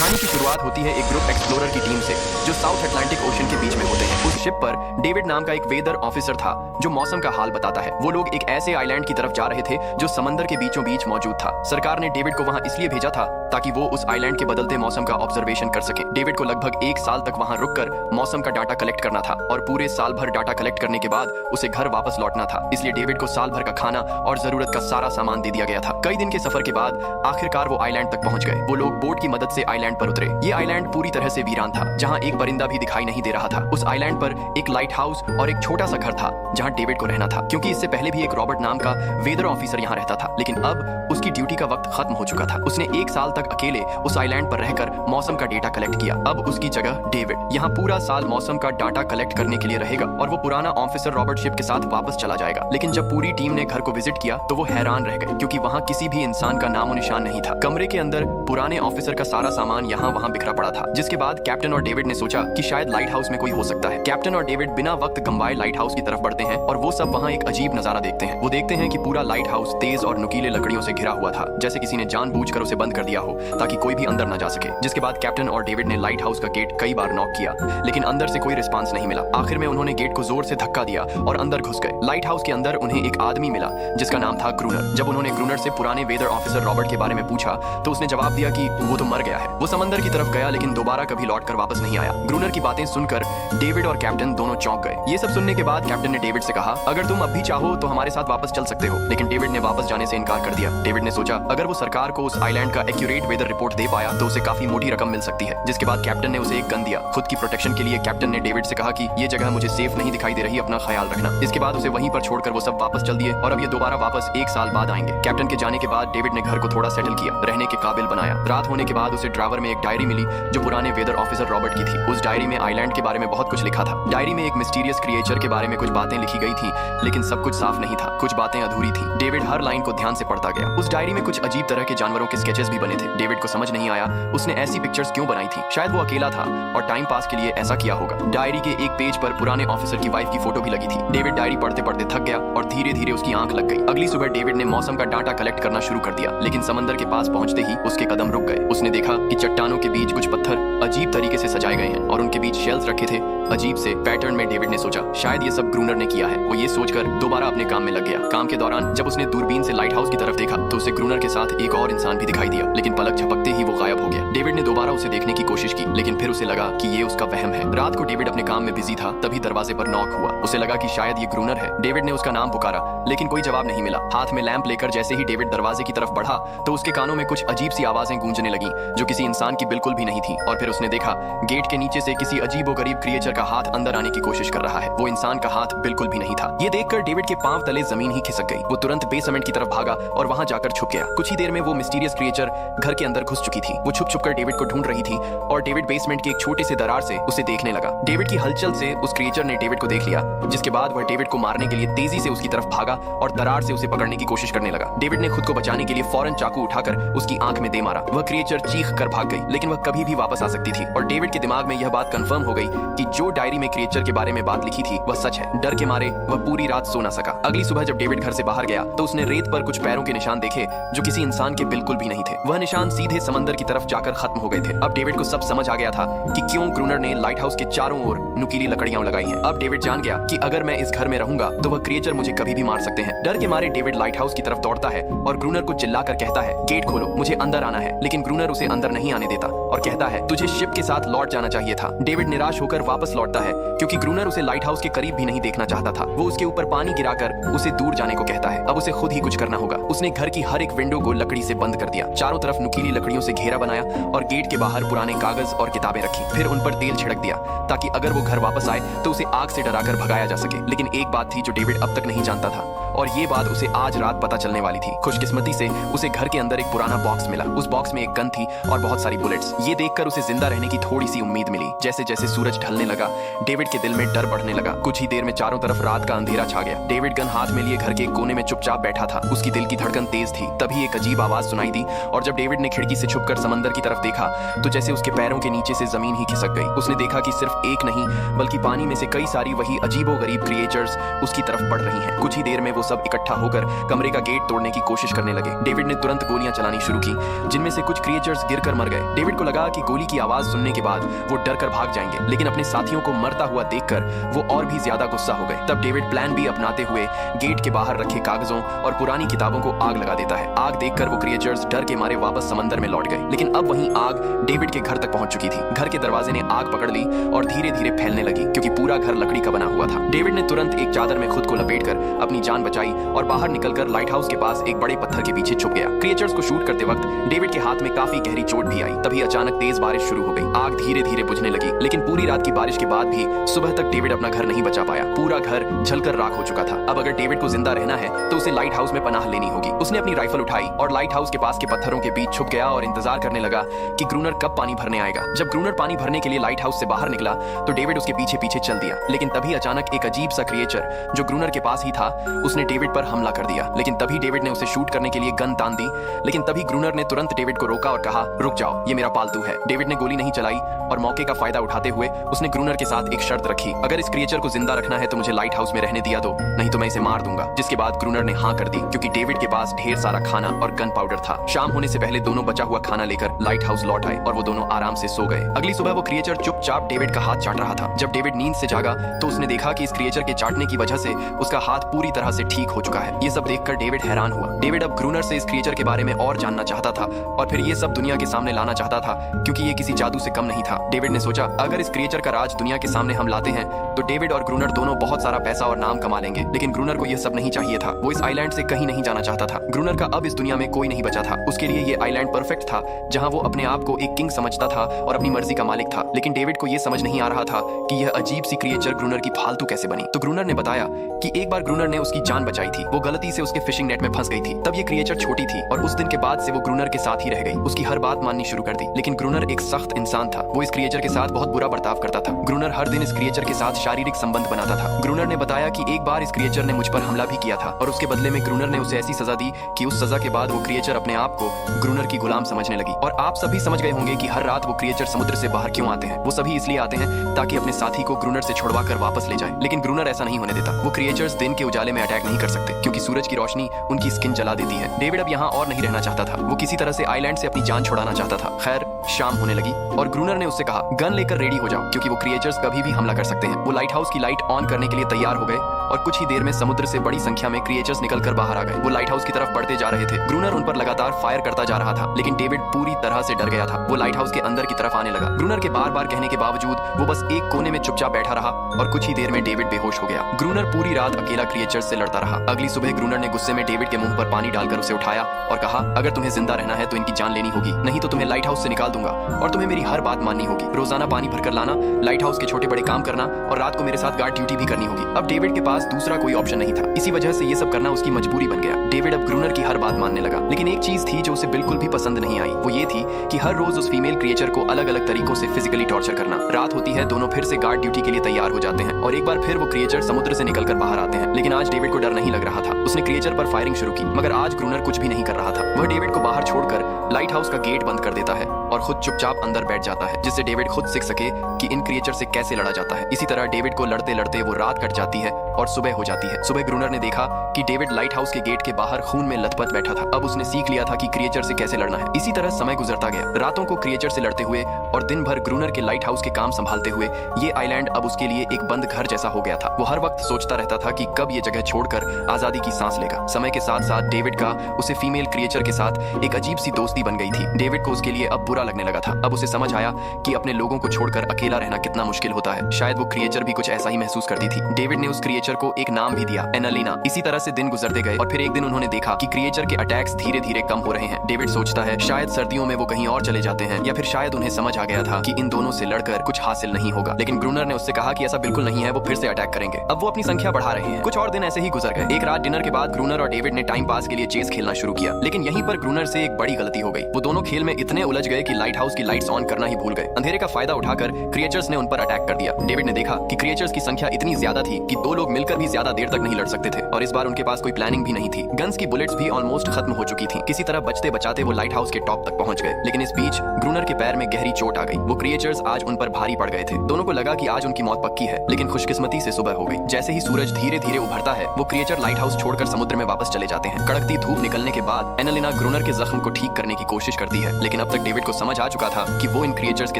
कहानी की शुरुआत होती है एक ग्रुप एक्सप्लोरर की टीम से जो साउथ अटलांटिक ओशन के बीच में होते हैं। उस शिप पर डेविड नाम का एक वेदर ऑफिसर था जो मौसम का हाल बताता है। वो लोग एक ऐसे आइलैंड की तरफ जा रहे थे जो समंदर के बीचों बीच मौजूद था। सरकार ने डेविड को वहां इसलिए भेजा था ताकि वो उस आइलैंड के बदलते मौसम का ऑब्जर्वेशन कर सके। डेविड को लगभग 1 साल तक वहां रुककर मौसम का डाटा कलेक्ट करना था और पूरे साल भर डाटा कलेक्ट करने के बाद उसे घर वापस लौटना था। इसलिए डेविड को साल भर का खाना और जरूरत का सारा सामान दे दिया गया था। कई दिन के सफर के बाद आखिरकार वो आइलैंड तक पहुंच गए। वो लोग बोट की मदद से आइलैंड पर उतरे। ये आइलैंड पूरी तरह से वीरान था, जहां एक परिंदा भी दिखाई नहीं दे रहा था। उस आइलैंड पर एक लाइट हाउस और एक छोटा सा घर था जहां डेविड को रहना था, क्योंकि इससे पहले भी एक रॉबर्ट नाम का वेदर ऑफिसर यहां रहता था। लेकिन अब उसकी ड्यूटी का वक्त खत्म हो चुका था। उसने 1 साल तक अकेले उस आइलैंड पर रहकर मौसम का डेटा कलेक्ट किया। अब उसकी जगह डेविड यहाँ पूरा साल मौसम का डाटा कलेक्ट करने के लिए रहेगा और वो पुराना ऑफिसर रॉबर्ट शिप के साथ वापस चला जाएगा। लेकिन जब पूरी टीम ने घर को विजिट किया तो वो हैरान रह गए, क्योंकि वहाँ किसी भी इंसान का नामो निशान नहीं था। कमरे के अंदर पुराने ऑफिसर का सारा सामान यहाँ वहाँ बिखरा पड़ा था। जिसके बाद कैप्टन और डेविड ने सोचा कि शायद लाइट हाउस में कोई हो सकता है। कैप्टन और डेविड बिना वक्त गंवाए लाइट हाउस की तरफ बढ़ते हैं और वो सब वहाँ एक अजीब नजारा देखते हैं। वो देखते हैं कि पूरा लाइट हाउस तेज और नुकीले लकड़ियों से घिरा हुआ था, जैसे किसी ने जानबूझकर उसे बंद कर दिया हो ताकि कोई भी अंदर न जा सके। जिसके बाद कैप्टन और डेविड ने लाइट हाउस का गेट कई बार नॉक किया, लेकिन अंदर से कोई रिस्पांस नहीं मिला। आखिर में उन्होंने गेट को जोर से धक्का दिया और अंदर घुस गए। लाइट हाउस के अंदर उन्हें एक आदमी मिला जिसका नाम था ग्रूनर। जब उन्होंने ग्रूनर से पुराने वेदर ऑफिसर रॉबर्ट के बारे में पूछा तो उसने जवाब दिया कि वो तो मर गया है। वो समंदर की तरफ गया लेकिन दोबारा कभी लौटकर वापस नहीं आया। ग्रूनर की बातें सुनकर डेविड और कैप्टन दोनों चौंक गए। ये सब सुनने के बाद कैप्टन ने डेविड से कहा, अगर तुम अब भी चाहो तो हमारे साथ वापस चल सकते हो। लेकिन डेविड ने वापस जाने से इनकार कर दिया। डेविड ने सोचा अगर वो सरकार को उस आइलैंड का एक्यूरेट वेदर रिपोर्ट दे पाया तो उसे काफी मोटी रकम मिल सकती है। जिसके बाद कैप्टन ने उसे एक गन दिया। खुद की प्रोटेक्शन के लिए कैप्टन ने डेविड से कहा कि ये जगह मुझे सेफ नहीं दिखाई दे रही, अपना ख्याल रखना। इसके बाद उसे वहीं पर छोड़कर वो सब वापस चल दिए और अब ये दोबारा वापस 1 साल बाद आएंगे। कैप्टन के जाने के बाद डेविड ने घर को थोड़ा सेटल किया, रहने के काबिल बनाया। रात होने के बाद उसे ड्राइवर में एक डायरी मिली जो पुराने वेदर ऑफिसर रॉबर्ट की थी। उस डायरी में आइलैंड के बारे में बहुत कुछ लिखा था। डायरी में एक मिस्टीरियस क्रिएचर के बारे में कुछ बातें लिखी गई थी, लेकिन सब कुछ साफ नहीं था, कुछ बातें अधूरी थी। डेविड हर लाइन को ध्यान से पढ़ता गया। उस डायरी में कुछ अजीब तरह के जानवरों के स्केचेस भी बने थे। डेविड को समझ नहीं आया उसने ऐसी पिक्चर्स क्यों बनाई थी। शायद वो अकेला था और टाइम पास के लिए ऐसा किया होगा। डायरी के एक पेज पर पुराने ऑफिसर की वाइफ की फोटो भी लगी थी। डेविड डायरी पढ़ते पढ़ते थक गया और धीरे धीरे उसकी आंख लग गई। अगली सुबह डेविड ने मौसम का डाटा कलेक्ट करना शुरू कर दिया, लेकिन समंदर के पास पहुंचते ही उसके कदम रुक गए। उसने देखा कि चट्टानों के बीच कुछ पत्थर अजीब तरीके से सजाए गए हैं और उनके बीच शेल्स रखे थे अजीब से पैटर्न में। डेविड ने सोचा शायद ये सब ग्रूनर ने किया है। वो ये सोचकर दोबारा अपने काम में लग गया। काम के दौरान जब उसने दूरबीन से लाइट हाउस की तरफ देखा तो उसे ग्रूनर के साथ एक और इंसान भी दिखाई दिया, लेकिन पलक झपकते ही वो गायब हो गया। डेविड ने दोबारा उसे देखने की कोशिश की, लेकिन फिर उसे लगा कि ये उसका वहम है। रात को डेविड अपने काम में बिजी था, तभी दरवाजे पर नॉक हुआ। उसे लगा कि शायद ये ग्रूनर है। डेविड ने उसका नाम पुकारा, लेकिन कोई जवाब नहीं मिला। हाथ में लैंप लेकर जैसे ही डेविड दरवाजे की तरफ बढ़ा तो उसके कानों में कुछ अजीब सी आवाजें गूंजने लगी जो किसी इंसान की बिल्कुल भी नहीं थी। और फिर उसने देखा गेट के नीचे से किसी अजीबोगरीब क्रिएचर का हाथ अंदर आने की कोशिश कर रहा है। वो इंसान का हाथ बिल्कुल भी नहीं था। ये देखकर डेविड के पांव तले जमीन ही खिसक गई। वो तुरंत बेसमेंट की तरफ भागा और वहां जाकर छुप गया। कुछ ही देर में वो मिस्टीरियस क्रिएचर घर के अंदर घुस चुकी थी। वो छुप छुप कर डेविड को ढूंढ रही थी और डेविड बेसमेंट के एक छोटे से दरार से उसे देखने लगा। डेविड की हलचल से उस क्रिएचर ने डेविड को देख लिया, जिसके बाद वह डेविड को मारने के लिए तेजी से उसकी तरफ भागा और दरार से उसे पकड़ने की कोशिश करने लगा। डेविड ने खुद को बचाने के लिए फौरन चाकू उठाकर उसकी आंख में दे मारा। वह क्रिएचर चीख कर भाग गई, लेकिन वह कभी भी वापस आ सकती थी। और डेविड के दिमाग में यह बात कंफर्म हो गई कि जो डायरी में क्रिएचर के बारे में बात लिखी थी वह सच है। डर के मारे वह पूरी रात सो ना सका। अगली सुबह जब डेविड घर से बाहर गया तो उसने रेत पर कुछ पैरों के निशान देखे जो किसी इंसान के बिल्कुल भी नहीं थे। वह निशान सीधे समंदर की तरफ जाकर खत्म हो गए थे। अब डेविड को सब समझ आ गया था कि क्यों ग्रूनर ने लाइट हाउस के चारों ओर नुकीली लकड़ियां लगाई हैं। अब डेविड जान गया कि अगर मैं इस घर में रहूंगा तो वह क्रिएचर मुझे कभी भी मार सकते हैं। डर के मारे डेविड लाइट हाउस की तरफ दौड़ता है और ग्रूनर को चिल्लाकर कहता है, गेट खोलो, मुझे अंदर आना है। लेकिन ग्रूनर उसे अंदर नहीं आने देता और कहता है, तुझे शिप के साथ लौट जाना चाहिए था। डेविड निराश होकर वापस लौटता है क्योंकि ग्रूनर उसे लाइट हाउस के करीब भी नहीं देखना चाहता था। वो उसके ऊपर पानी गिराकर उसे दूर जाने को कहता है। अब उसे खुद ही कुछ करना होगा। उसने घर की हर एक विंडो को लकड़ी से बंद कर दिया, चारों तरफ नुकीली लकड़ियों से घेरा बनाया और गेट के बाहर पुराने कागज और किताबें रखी। फिर उन पर तेल छिड़क दिया ताकि अगर वो घर वापस आए तो उसे आग से डराकर भगाया जा सके। लेकिन एक बात थी जो डेविड अब तक नहीं जानता था और ये बात उसे आज रात पता चलने वाली थी। खुशकिस्मती से उसे घर के अंदर एक पुराना बॉक्स मिला। उस बॉक्स में एक गन थी और बहुत सारी बुलेट्स। ये देखकर उसे जिंदा रहने की थोड़ी सी उम्मीद मिली। जैसे जैसे सूरज ढलने लगा डेविड के दिल में डर बढ़ने लगा। कुछ ही देर में चारों तरफ रात का अंधेरा छा गया। डेविड गन हाथ में लिए घर के एक कोने में चुपचाप बैठा था। उसकी दिल की धड़कन तेज थी। तभी एक अजीब आवाज सुनाई दी और जब डेविड ने खिड़की से छुपकर समंदर की तरफ देखा तो जैसे उसके पैरों के नीचे से जमीन ही खिसक गई। उसने देखा कि सिर्फ एक नहीं बल्कि पानी में से कई सारी वही अजीबोगरीब क्रिएचर्स उसकी तरफ बढ़ रही हैं। कुछ ही देर में वो वो सब इकट्ठा होकर कमरे का गेट तोड़ने की कोशिश करने लगे। डेविड ने तुरंत गोलियां चलानी शुरू की, जिनमें से कुछ क्रिएचर्स गिरकर मर गए। डेविड को लगा कि गोली की आवाज सुनने के बाद वो डर कर भाग जाएंगे, लेकिन अपने साथियों को मरता हुआ देखकर वो और भी ज्यादा गुस्सा हो गए। तब डेविड प्लान बी अपनाते हुए गेट के बाहर रखे कागजों और पुरानी किताबों को आग लगा देता है। आग देखकर वो क्रिएचर्स डर के मारे वापस समंदर में लौट गए, लेकिन अब वहीं आग डेविड के घर तक पहुंच चुकी थी। घर के दरवाजे ने आग पकड़ ली और धीरे धीरे फैलने लगी, क्योंकि पूरा घर लकड़ी का बना हुआ था। डेविड ने तुरंत एक चादर में खुद को लपेटकर अपनी जान बचाई और बाहर निकलकर लाइट हाउस के पास एक बड़े पत्थर के पीछे छुप गया। क्रिएचर्स को शूट करते वक्त डेविड के हाथ में काफी गहरी चोट भी आई। तभी अचानक तेज बारिश शुरू हो गई। आग धीरे धीरे बुझने लगी, लेकिन पूरी रात की बारिश के बाद भी सुबह तक डेविड अपना घर नहीं बचा पाया। पूरा घर जलकर राख हो चुका था। अब अगर डेविड को जिंदा रहना है तो उसे लाइट हाउस में पनाह लेनी होगी। उसने अपनी राइफल उठाई और लाइट हाउस के पास के पत्थरों के बीच छुप गया और इंतजार करने लगा कि ग्रूनर कब पानी भरने आएगा। जब ग्रूनर पानी भरने के लिए लाइट हाउस से बाहर निकला तो डेविड उसके पीछे पीछे चल दिया, लेकिन तभी अचानक एक अजीब सा क्रिएचर जो ग्रूनर के पास ही था उसने डेविड पर हमला कर दिया। लेकिन तभी डेविड ने उसे शूट करने के लिए गन तान दी, लेकिन तभी ग्रूनर ने तुरंत डेविड को रोका और कहा, रुक जाओ, ये मेरा पालतू है। डेविड ने गोली नहीं चलाई और मौके का फायदा उठाते हुए उसने ग्रूनर के साथ एक शर्त रखी, अगर इस क्रिएचर को जिंदा रखना है तो मुझे लाइट हाउस में रहने दिया दो, नहीं तो मैं इसे मार दूंगा। जिसके बाद ग्रूनर ने हाँ कर दी, क्योंकि डेविड के पास ढेर सारा खाना और गन पाउडर था। शाम होने से पहले दोनों बचा हुआ खाना लेकर लाइट हाउस लौट आए और वो दोनों आराम से सो गए। अगली सुबह वो क्रिएचर चुपचाप डेविड का हाथ चाट रहा था। जब डेविड नींद से जागा तो उसने देखा कि इस क्रिएचर के चाटने की वजह से उसका हाथ पूरी तरह से ठीक हो चुका है। ये सब देखकर डेविड हैरान हुआ। डेविड अब ग्रूनर से इस क्रिएचर के बारे में और जानना चाहता था और फिर ये सब दुनिया के सामने लाना चाहता था, क्योंकि ये किसी जादू से कम नहीं था। डेविड ने सोचा, अगर इस क्रिएचर का राज दुनिया के सामने हम लाते हैं तो डेविड और ग्रूनर दोनों बहुत सारा पैसा और नाम कमा लेंगे। लेकिन ग्रूनर को यह सब नहीं चाहिए था। वो इस आइलैंड से कहीं नहीं जाना चाहता था। ग्रूनर का अब इस दुनिया में कोई नहीं बचा था। उसके लिए ये आइलैंड परफेक्ट था, जहां वो अपने आप को एक किंग समझता था और अपनी मर्जी का मालिक था। लेकिन डेविड को यह समझ नहीं आ रहा था कि यह अजीब सी क्रिएचर ग्रूनर की फालतू कैसे बनी। तो ग्रूनर ने बताया कि एक बार ग्रूनर ने उसकी जान बचाई थी। वो गलती से उसके फिशिंग नेट में फंस गई थी। तब ये क्रिएचर छोटी थी और उस दिन के बाद से वो ग्रूनर के साथ ही रह गई। उसकी हर बात माननी शुरू कर दी। लेकिन ग्रूनर एक सख्त इंसान था। वो इस क्रिएचर के साथ बहुत बुरा बर्ताव करता था। ग्रूनर हर दिन इस क्रिएचर के साथ शारीरिक संबंध बनाता था। ग्रूनर ने बताया कि एक बार इस क्रिएचर ने मुझ पर हमला भी किया था और उसके बदले में ग्रूनर ने उसे ऐसी सजा दी कि उस सजा के बाद वो क्रिएचर अपने आप को ग्रूनर की गुलाम समझने लगी। और आप सभी समझ गए होंगे कि हर रात वो क्रिएचर समुद्र से बाहर क्यों आते हैं। वो सभी इसलिए आते हैं ताकि अपने साथी को ग्रूनर से छुड़वा कर वापस ले जाए। लेकिन ग्रूनर ऐसा नहीं होने देता। वो क्रिएचर्स दिन के उजाले में अटैक नहीं कर सकते, क्योंकि सूरज की रोशनी उनकी स्किन जला देती है। डेविड अब यहाँ और नहीं रहना चाहता था। वो किसी तरह से आइलैंड से अपनी जान छुड़ाना चाहता था। खैर, शाम होने लगी और ग्रूनर ने उससे कहा, गन लेकर रेडी हो जाओ, क्योंकि वो क्रिएचर्स कभी भी हमला कर सकते हैं। वो लाइट हाउस की लाइट ऑन करने के लिए तैयार हो गए और कुछ ही देर में समुद्र से बड़ी संख्या में क्रिएचर्स निकलकर बाहर आ गए। वो लाइट हाउस की तरफ बढ़ते जा रहे थे। ग्रूनर उन पर लगातार फायर करता जा रहा था, लेकिन डेविड पूरी तरह से डर गया था। वो लाइट हाउस के अंदर की तरफ आने लगा। ग्रूनर के बार बार कहने के बावजूद वो बस एक कोने में चुपचाप बैठा रहा और कुछ ही देर में डेविड बेहोश हो गया। ग्रूनर पूरी रात अकेला क्रिएचर्स से लड़ता रहा। अगली सुबह ग्रूनर ने गुस्से में डेविड के मुंह पर पानी डालकर उसे उठाया और कहा, अगर तुम्हें जिंदा रहना है तो इनकी जान लेनी होगी, नहीं तो तुम्हें लाइट हाउस से निकाल दूंगा और तुम्हें मेरी हर बात माननी होगी। रोजाना पानी भरकर लाना, लाइट हाउस के छोटे बड़े काम करना और रात को मेरे साथ गार्ड ड्यूटी भी करनी होगी। अब डेविड के पास दूसरा कोई ऑप्शन नहीं था। इसी वजह से ये सब करना उसकी मजबूरी बन गया। डेविड अब ग्रूनर की हर बात मानने लगा। लेकिन एक चीज थी जो उसे बिल्कुल भी पसंद नहीं आई। वो ये थी कि हर रोज उस फीमेल क्रिएचर को अलग अलग तरीकों से फिजिकली टॉर्चर करना। रात होती है, दोनों फिर से गार्ड ड्यूटी के लिए तैयार हो जाते हैं और एक बार फिर वो क्रिएचर समुद्र से निकलकर बाहर आते हैं। लेकिन आज डेविड को डर नहीं लग रहा था। उसने क्रिएचर पर फायरिंग शुरू की, मगर आज ग्रूनर कुछ भी नहीं कर रहा था। वह डेविड को बाहर छोड़कर लाइट हाउस का गेट बंद कर देता है और खुद चुपचाप अंदर बैठ जाता है, जिससे डेविड खुद सीख सके कि इन क्रिएचर से कैसे लड़ा जाता है। इसी तरह डेविड को लड़ते लड़ते वो रात कट जाती है और सुबह हो जाती है। सुबह ग्रूनर ने देखा कि डेविड लाइट हाउस के गेट के बाहर खून में लथपथ बैठा था। अब उसने सीख लिया था कि क्रिएचर से कैसे लड़ना है। इसी तरह समय गुजरता गया। रातों को क्रिएचर से लड़ते हुए और दिन भर ग्रूनर के लाइट हाउस के काम संभालते हुए ये आइलैंड अब उसके लिए एक बंद घर जैसा हो गया था। वो हर वक्त सोचता रहता था कि कब ये जगह छोड़कर आजादी की सांस लेगा। समय के साथ साथ डेविड का उसे फीमेल क्रिएचर के साथ एक अजीब सी दोस्ती बन गई थी। डेविड को उसके लिए अब बुरा लगने लगा था। अब उसे समझ आया कि अपने लोगों को छोड़कर अकेला रहना कितना मुश्किल होता है। शायद वो क्रिएचर भी कुछ ऐसा ही महसूस करती थी। डेविड ने उस क्रिएचर को एक नाम भी दिया, एनालिना। इसी तरह से दिन गुजरते गए और फिर एक दिन उन्होंने देखा कि क्रिएचर के अटैक्स धीरे धीरे कम हो रहे हैं। डेविड सोचता है शायद सर्दियों में वो कहीं और चले जाते हैं, या फिर शायद उन्हें समझ आ गया था कि इन दोनों से लड़कर कुछ हासिल नहीं होगा। लेकिन ग्रूनर ने उससे कहा कि ऐसा बिल्कुल नहीं है, वो फिर से अटैक करेंगे। अब वो अपनी संख्या बढ़ा रहे हैं। कुछ और दिन ऐसे ही गुजर गए। एक रात डिनर के बाद ग्रूनर और डेविड ने टाइम पास के लिए चेस खेलना शुरू किया। लेकिन यहीं पर ग्रूनर से एक बड़ी गलती हो गई। वो दोनों खेल में इतने उलझ गए कि लाइट हाउस की लाइट्स ऑन करना ही भूल गए। अंधेरे का फायदा उठाकर क्रिएचर्स ने उन पर अटैक कर दिया। डेविड ने देखा कि क्रिएचर्स की संख्या इतनी ज्यादा थी कि दो लोग मिलकर भी ज्यादा देर तक नहीं लड़ सकते थे और इस बार उनके पास कोई प्लानिंग भी नहीं थी। गन्स की बुलेट्स भी ऑलमोस्ट खत्म हो चुकी थी। किसी तरह बचते बचाते वो लाइट हाउस के टॉप तक पहुंच गए, लेकिन इस बीच ग्रूनर के पैर में गहरी चोट आ गई। वो क्रिएचर्स आज उन पर भारी पड़ गए थे। दोनों को लगा कि आज उनकी मौत पक्की है, लेकिन खुशकिस्मती से सुबह हो गई। जैसे ही सूरज धीरे धीरे उभरता है, वो क्रिएचर लाइट हाउस छोड़कर समुद्र में वापस चले जाते हैं। कड़कती धूप निकलने के बाद एनालिना ग्रूनर के जख्म को ठीक करने की कोशिश करती है, लेकिन अब तक डेविड को समझ आ चुका था कि वो इन क्रिएचर्स के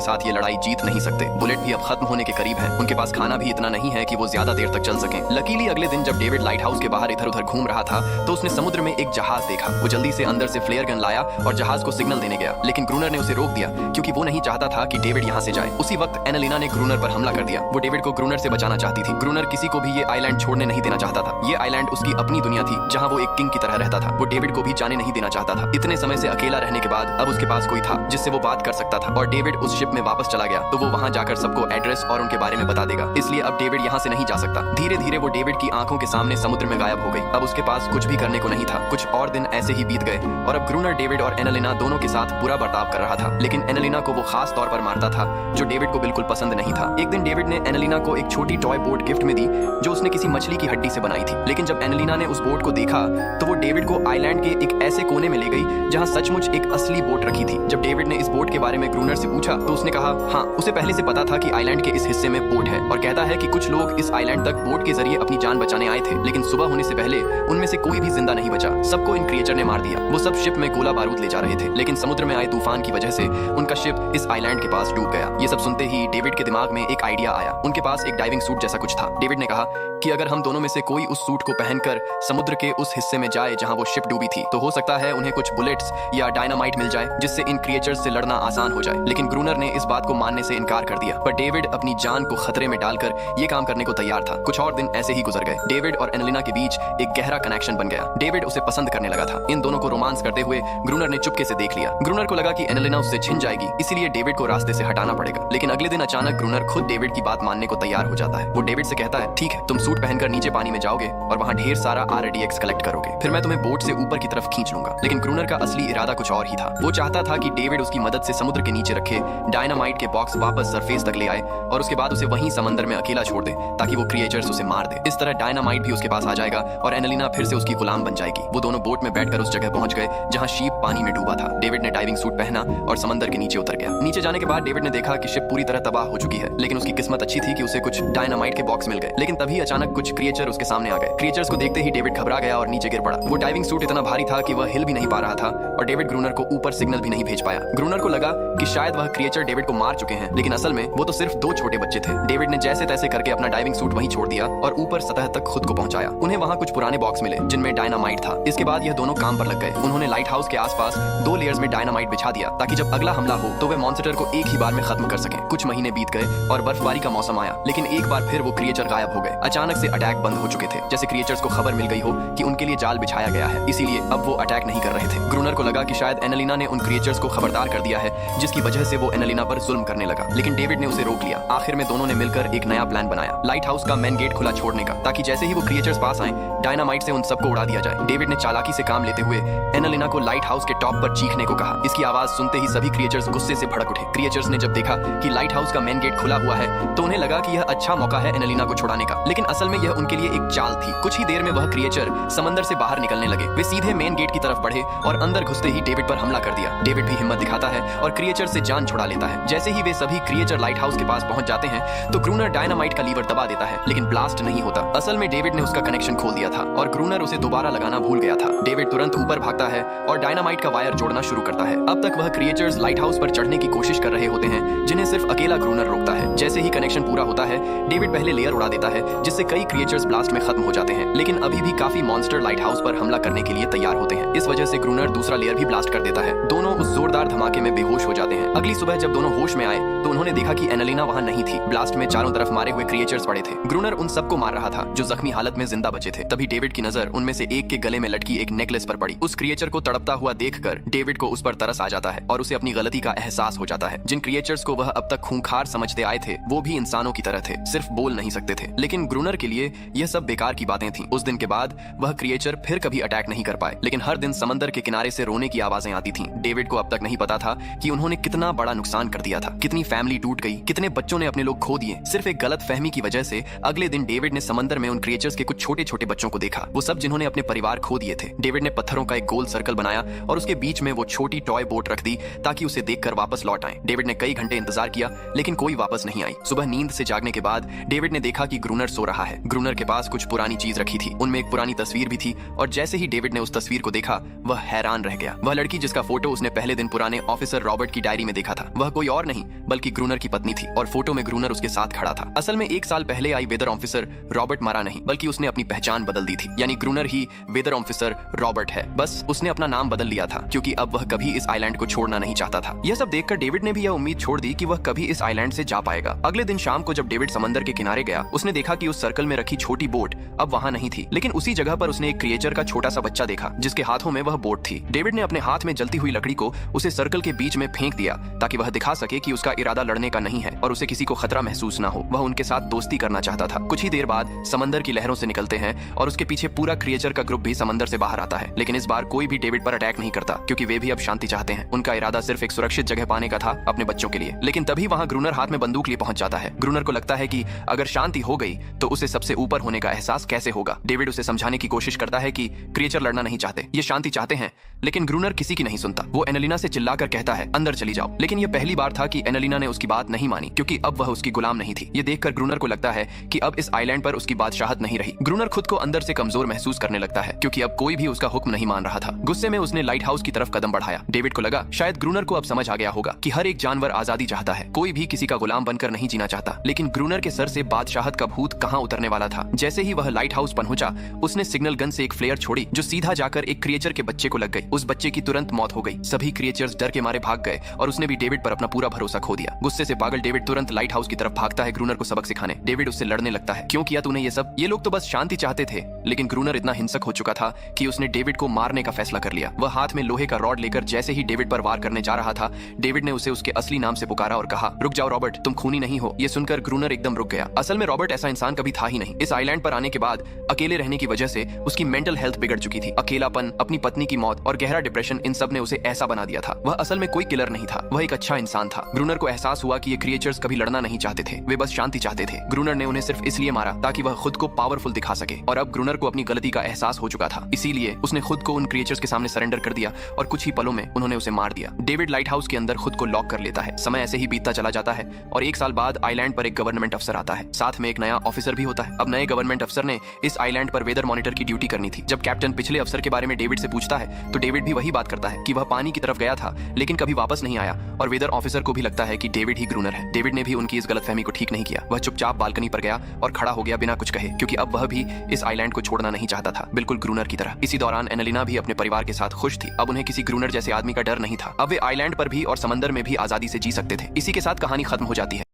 साथ ये लड़ाई जीत नहीं सकते। बुलेट भी अब खत्म होने के करीब है। उनके पास खाना भी इतना नहीं है कि वो ज्यादा देर तक चल सकें। लकीली अगले दिन जब डेविड लाइट हाउस के बाहर इधर उधर घूम रहा था तो उसने समुद्र में एक जहाज देखा। वो जल्दी से अंदर से फ्लेयर गन लाया और जहाज को सिग्नल देने गया, लेकिन ग्रूनर ने उसे रोक दिया क्योंकि वो नहीं चाहता था कि डेविड यहाँ से जाए। उसी वक्त एनालिना ने ग्रूनर पर हमला कर दिया। वो डेविड को ग्रूनर से बचाना चाहती थी। ग्रूनर किसी को भी ये आइलैंड छोड़ने नहीं देना चाहता था। ये आइलैंड उसकी अपनी दुनिया थी जहाँ वो एक किंग की तरह रहता था। वो डेविड को भी जाने नहीं देना चाहता था। इतने समय से अकेला रहने के बाद अब उसके पास कोई था जिससे वो बात कर सकता था और डेविड उस शिप में वापस चला गया तो वो वहाँ जाकर सबको एड्रेस और उनके बारे में बता देगा। इसलिए अब डेविड यहाँ से नहीं जा सकता। धीरे धीरे वो डेविड की आंखों के सामने समुद्र में गायब हो गई। अब उसके पास कुछ भी करने को नहीं था। कुछ और दिन ऐसे ही बीत गए और अब ग्रूनर डेविड और एनालिना दोनों के साथ बुरा बर्ताव कर रहा था, लेकिन एनालिना को वो खास तौर पर मारता था जो डेविड को बिल्कुल पसंद नहीं था। एक दिन डेविड ने एनालिना को एक छोटी टॉय बोट गिफ्ट में दी जो उसने किसी मछली की हड्डी से बनाई थी, लेकिन जब एनालिना ने उस बोट को देखा तो वो डेविड को आइलैंड के एक ऐसे कोने में ले गई जहाँ सचमुच एक असली बोट रखी थी। जब डेविड ने इस बोट के बारे में ग्रूनर से पूछा तो उसने कहा हाँ, उसे पहले से पता था कि आइलैंड के इस हिस्से में बोट है और कहता है कि कुछ लोग इस आइलैंड तक बोट के जरिए अपनी जान बचाने आए थे, लेकिन सुबह होने से पहले उनमें से कोई भी जिंदा नहीं बचा। सबको इन क्रिएचर ने मार दिया। वो सब शिप में गोला बारूद ले जा रहे थे, लेकिन समुद्र में आए तूफान की वजह से उनका शिप इस आइलैंड के पास डूब गया। ये सब सुनते ही डेविड के दिमाग में एक आइडिया आया। उनके पास एक डाइविंग सूट जैसा कुछ था। डेविड ने कहा कि अगर हम दोनों में से कोई उस सूट को पहनकर समुद्र के उस हिस्से में जाए जहां वो शिप डूबी थी तो हो सकता है उन्हें कुछ बुलेट्स या डायनामाइट मिल जाए जिससे इन क्रिएचर्स से लड़ना आसान हो जाए। लेकिन ग्रूनर ने इस बात को मानने से इनकार कर दिया, पर डेविड अपनी जान को खतरे में डालकर ये काम करने को तैयार था। कुछ और दिन ऐसे ही गुजर गए। डेविड और एनालिना के बीच एक गहरा कनेक्शन बन गया। डेविड उसे पसंद करने लगा था। इन दोनों को रोमांस करते हुए ग्रूनर ने चुपके से देख लिया। ग्रूनर को लगा कि एनालिना उससे छिन जाएगी, इसीलिए डेविड को रास्ते से हटाना पड़ेगा। लेकिन अगले दिन अचानक ग्रूनर खुद डेविड की बात मानने को तैयार हो जाता है। वो डेविड से कहता है ठीक है, तुम सूट पहनकर नीचे पानी में जाओगे और वहां ढेर सारा RDX कलेक्ट करोगे, फिर मैं तुम्हें बोट से ऊपर की तरफ खींच लूंगा। लेकिन ग्रूनर का असली इरादा कुछ और ही था। वो चाहता था कि डेविड उसकी मदद से समुद्र के नीचे रखे डायनामाइट के बॉक्स वापस सरफेस तक ले आए और उसके बाद उसे वहीं समंदर में अकेला छोड़ दे ताकि वो क्रिएचर्स उसे मार दे। इस तरह डायनामाइट भी उसके पास आ जाएगा और एनालिना फिर से उसकी गुलाम बन जाएगी। वो दोनों बोट में बैठकर उस जगह पहुंच गए जहां शीप पानी में डूबा था। डेविड ने डाइविंग सूट पहना और समंदर के नीचे उतर गया। नीचे जाने के बाद डेविड ने देखा कि शिप पूरी तरह तबाह हो चुकी है, लेकिन उसकी किस्मत अच्छी थी कि उसे कुछ डायनामाइट के बॉक्स मिल गए। लेकिन तभी अचानक कुछ क्रिएचर उसके सामने आ गए। क्रिएचर्स को देखते ही डेविड घबरा गया और नीचे गिर पड़ा। वो डाइविंग सूट इतना भारी था कि वह हिल भी नहीं पा रहा था और डेविड ग्रूनर को ऊपर सिग्नल भी नहीं भेज पाया। ग्रूनर को लगा कि शायद वह क्रिएचर डेविड को मार चुके हैं, लेकिन असल में वो तो सिर्फ दो छोटे बच्चे थे। डेविड ने जैसे तैसे करके अपना डाइविंग सूट वहीं छोड़ दिया और ऊपर सतह तक खुद को पहुंचाया। उन्हें वहां कुछ पुराने बॉक्स मिले जिनमें डायनामाइट था। इसके बाद यह दोनों काम पर लग गए। उन्होंने लाइट हाउस के आसपास 2 लेयर्स में डायनामाइट बिछा दिया ताकि जब अगला हमला हो तो वे मॉन्स्टर को एक ही बार में खत्म कर सकें। कुछ महीने बीत गए और बर्फबारी का मौसम आया, लेकिन एक बार फिर वो क्रिएचर गायब हो गए। अचानक से अटैक बंद हो चुके थे, जैसे क्रिएचर्स को खबर मिल गई हो कि उनके लिए जाल बिछाया गया है, इसीलिए अब वो अटैक नहीं कर रहे थे। ग्रूनर को लगा कि शायद एनालिना ने उन क्रिएचर्स को खबरदार कर दिया है जिसकी वजह से वो एनालिना पर जुल्म करने लगा, लेकिन डेविड ने उसे रोक लिया। आखिर में दोनों ने मिलकर एक नया प्लान बनाया, लाइट हाउस का मेन गेट खुला छोड़ने का, ताकि जैसे ही वो क्रिएचर्स पास आए डायनामाइट से उन सबको उड़ा दिया जाए। डेविड ने चालाकी से काम लेते हुए एनालिना को लाइट हाउस के टॉप पर चीखने को कहा। इसकी आवाज सुनते ही सभी क्रिएचर्स गुस्से से भड़क उठे। क्रिएचर्स ने जब देखा कि लाइट हाउस का मेन गेट खुला हुआ है तो उन्हें लगा कि यह अच्छा मौका है एनालिना को छुड़ाने का, लेकिन असल में यह उनके लिए एक चाल थी। कुछ ही देर में वह क्रिएचर समंदर से बाहर निकलने लगे। वे सीधे मेन गेट की तरफ बढ़े और अंदर घुसते ही डेविड पर हमला कर दिया। डेविड भी हिम्मत दिखाता है और क्रिएचर से जान छुड़ा लेता है। जैसे ही वे सभी क्रिएचर लाइट हाउस के पास पहुंच जाते हैं तो ग्रूनर डायनामाइट का लीवर दबा देता है, लेकिन ब्लास्ट नहीं होता। असल में डेविड ने उसका कनेक्शन खोल दिया था और ग्रूनर उसे दोबारा लगाना भूल गया था। डेविड तुरंत ऊपर भागता है और डायनामाइट का वायर जोड़ना शुरू करता है। अब तक वह क्रिएचर्स लाइट हाउस पर चढ़ने की कोशिश कर रहे होते हैं जिन्हें सिर्फ अकेला ग्रूनर रोकता है। जैसे ही कनेक्शन पूरा होता है डेविड पहले लेयर उड़ा देता है जिससे कई क्रिएचर्स ब्लास्ट में खत्म हो जाते हैं, लेकिन अभी भी काफी मॉन्स्टर लाइट हाउस पर हमला करने के लिए तैयार होते हैं। इस वजह से ग्रूनर दूसरा लेयर भी ब्लास्ट कर देता है। दोनों उस जोरदार धमाके में बेहोश हो जाते हैं। अगली सुबह जब दोनों होश में आए तो उन्होंने देखा कि एनालिना वहां नहीं थी। ब्लास्ट में चारों तरफ मारे हुए क्रिएचर्स पड़े थे। ग्रूनर उन सबको मार रहा था जो जख्मी हालत में जिंदा बचे थे। तभी डेविड की नजर उनमें से एक के गले में लटकी एक नेकलेस पर पड़ी। उस क्रिएचर को तड़पता हुआ देखकर डेविड को उस पर तरस आ जाता है और उसे अपनी गलती का एहसास हो जाता है। जिन क्रिएचर्स को वह अब तक खूंखार समझते आए थे वो भी इंसानों की तरह थे, सिर्फ बोल नहीं सकते थे। लेकिन ग्रूनर के लिए यह सब बेकार की बातें थीं। उस दिन के बाद वह क्रिएचर फिर कभी अटैक नहीं कर पाए, लेकिन हर दिन समंदर के किनारे से रोने की आवाजें आती थीं। डेविड को अब तक नहीं पता था कि उन्होंने कितना बड़ा नुकसान कर दिया था, कितनी फैमिली टूट गई, कितने बच्चों ने अपने लोग खो दिए सिर्फ एक गलत फहमी की वजह से। अगले दिन डेविड ने समंदर में उन क्रिएचर्स के कुछ छोटे छोटे बच्चों को देखा, वो सब जिन्होंने अपने परिवार खो दिए थे। डेविड ने पत्थरों का एक गोल सर्कल बनाया और उसके बीच में वो छोटी टॉय बोट रख दी ताकि उसे देखकर वापस लौट आए। डेविड ने कई घंटे इंतजार किया लेकिन कोई वापस नहीं आई। सुबह नींद से जागने के बाद डेविड ने देखा कि ग्रूनर सो रहा है। ग्रूनर के पास कुछ पुरानी चीज रखी थी, उनमें एक पुरानी तस्वीर भी थी और जैसे ही डेविड ने उस तस्वीर को देखा वह हैरान रह गया। वह लड़की जिसका फोटो उसने पहले दिन पुराने ऑफिसर रॉबर्ट की डायरी में देखा था, वह कोई और नहीं बल्कि ग्रूनर की पत्नी थी और फोटो में ग्रूनर उसके साथ खड़ा था। असल में 1 साल पहले आई वेदर ऑफिसर रॉबर्ट मरा नहीं बल्कि उसने अपनी पहचान बदल दी थी, यानी ग्रूनर ही वेदर ऑफिसर रॉबर्ट है। बस उसने अपना नाम बदल लिया था क्योंकि अब वह कभी इस आइलैंड को छोड़ना नहीं चाहता था। यह सब देखकर डेविड ने भी यह उम्मीद छोड़ दी कि वह कभी इस आइलैंड से जा पाएगा। अगले दिन शाम को जब डेविड समंदर के किनारे गया उसने देखा कि उस सर्कल में रखी छोटी बोट अब वहां नहीं थी, लेकिन उसी जगह पर उसने एक क्रिएचर का छोटा सा बच्चा देखा जिसके हाथों में वह बोट थी। डेविड ने अपने हाथ में जलती हुई लकड़ी को उसे सर्कल के बीच में फेंक दिया ताकि वह दिखा सके कि उसका इरादा लड़ने का नहीं है और उसे किसी को खतरा महसूस ना हो। वह उनके साथ दोस्ती करना चाहता था। कुछ ही देर बाद समंदर की लहरों से निकलते हैं और उसके पीछे पूरा क्रिएचर का ग्रुप भी समंदर से बाहर आता है, लेकिन इस बार कोई भी डेविड पर अटैक नहीं करता क्योंकि वे भी अब शांति चाहते हैं। उनका इरादा सिर्फ एक सुरक्षित जगह पाने का था अपने बच्चों के लिए। लेकिन तभी वहां ग्रूनर हाथ में बंदूक लिए पहुंच जाता है। ग्रूनर को लगता है कि अगर शांति हो गई तो उसे सबसे ऊपर होने का एहसास कैसे होगा। डेविड उसे समझाने की कोशिश करता है कि क्रिएचर लड़ना नहीं चाहते, ये शांति चाहते हैं, लेकिन ग्रूनर किसी की नहीं सुनता। वो एनालिना से चिल्लाकर कहता है अंदर चली जाओ, लेकिन यह पहली बार था कि एनालिना ने उसकी बात नहीं मानी क्योंकि अब वह उसकी गुलाम नहीं थी। ये देखकर ग्रूनर को लगता है कि अब इस आइलैंड पर उसकी बादशाहत नहीं रही। ग्रूनर खुद को अंदर से कमजोर महसूस करने लगता है क्योंकि अब कोई भी उसका हुक्म नहीं मान रहा था। गुस्से में उसने लाइट हाउस की तरफ कदम बढ़ाया। डेविड को लगा शायद ग्रूनर को अब समझ आ गया होगा कि हर एक जानवर आजादी चाहता है, कोई भी किसी का गुलाम बनकर नहीं जीना चाहता। लेकिन ग्रूनर के सर से बादशाहत का भूत कहां उतरने वाला था। जैसे ही वह लाइट हाउस पहुंचा उसने सिग्नल गन से एक फ्लेयर छोड़ी जो सीधा जाकर एक क्रिएचर के बच्चे को लग गई। उस बच्चे की तुरंत मौत हो गई। सभी क्रिएचर्स डर के मारे भाग गए और उसने भी डेविड पर अपना पूरा भरोसा खो दिया। गुस्से से पागल डेविड तुरंत लाइट हाउस की तरफ भागता है ग्रूनर को सबक सिखाने। डेविड उससे लड़ने लगता है, क्यों किया तूने ये सब? ये लोग तो बस शांति चाहते थे। लेकिन ग्रूनर इतना हिंसक हो चुका था कि उसने डेविड को मारने का फैसला कर लिया। वह हाथ में लोहे का रॉड लेकर जैसे ही डेविड पर वार करने जा रहा था, डेविड ने उसे उसके असली नाम से पुकारा और कहा रुक जाओ रॉबर्ट, तुम खूनी नहीं हो। ये सुनकर ग्रूनर एकदम रुक गया। असल में रॉबर्ट ऐसा इंसान कभी था ही नहीं। इस आइलैंड पर आने के बाद अकेले रहने की वजह से उसकी मेंटल हेल्थ बिगड़ चुकी थी। अकेलापन, अपनी पत्नी की मौत और गहरा डिप्रेशन, इन सब ने उसे ऐसा बना दिया था। वह असल में कोई किलर नहीं था, वह एक अच्छा इंसान था। ग्रूनर को एहसास हुआ कि ये क्रिएचर्स कभी लड़ना नहीं चाहते थे, वे बस शांति चाहते थे। ग्रूनर ने उन्हें सिर्फ इसलिए मारा ताकि वह खुद को पावरफुल दिखा सके और अब ग्रूनर को अपनी गलती का एहसास हो चुका था, इसीलिए उसने खुद को उन क्रिएचर्स के सामने सरेंडर कर दिया और कुछ ही पलों में उन्होंने उसे मार दिया। डेविड लाइट हाउस के अंदर खुद को लॉक कर लेता है। समय ऐसे ही बीतता चला जाता है और 1 साल बाद आइलैंड पर एक गवर्नमेंट अफसर आता है, साथ में एक नया ऑफिसर भी होता है। अब नए गवर्नमेंट अफसर ने इस आइलैंड पर वेदर मॉनिटर की ड्यूटी करनी थी। जब कैप्टन पिछले अफसर के बारे में डेविड से पूछता है तो डेविड भी वही बात करता है कि वह पानी की तरफ गया था लेकिन कभी वापस नहीं आया और वेदर ऑफिसर को भी लगता है कि डेविड ही ग्रूनर है। डेविड ने भी उनकी इस गलतफहमी को ठीक नहीं किया। वह चुपचाप बालकनी पर गया और खड़ा हो गया बिना कुछ कहे क्योंकि अब वह भी इस आइलैंड को छोड़ना नहीं चाहता था, बिल्कुल ग्रूनर की तरह। इसी दौरान एनालिना भी अपने परिवार के साथ खुश थी। अब उन्हें किसी ग्रूनर जैसे आदमी का डर नहीं था। अब वे आइलैंड पर भी और समंदर में भी आजादी से जी सकते थे। इसी के साथ कहानी खत्म हो जाती है।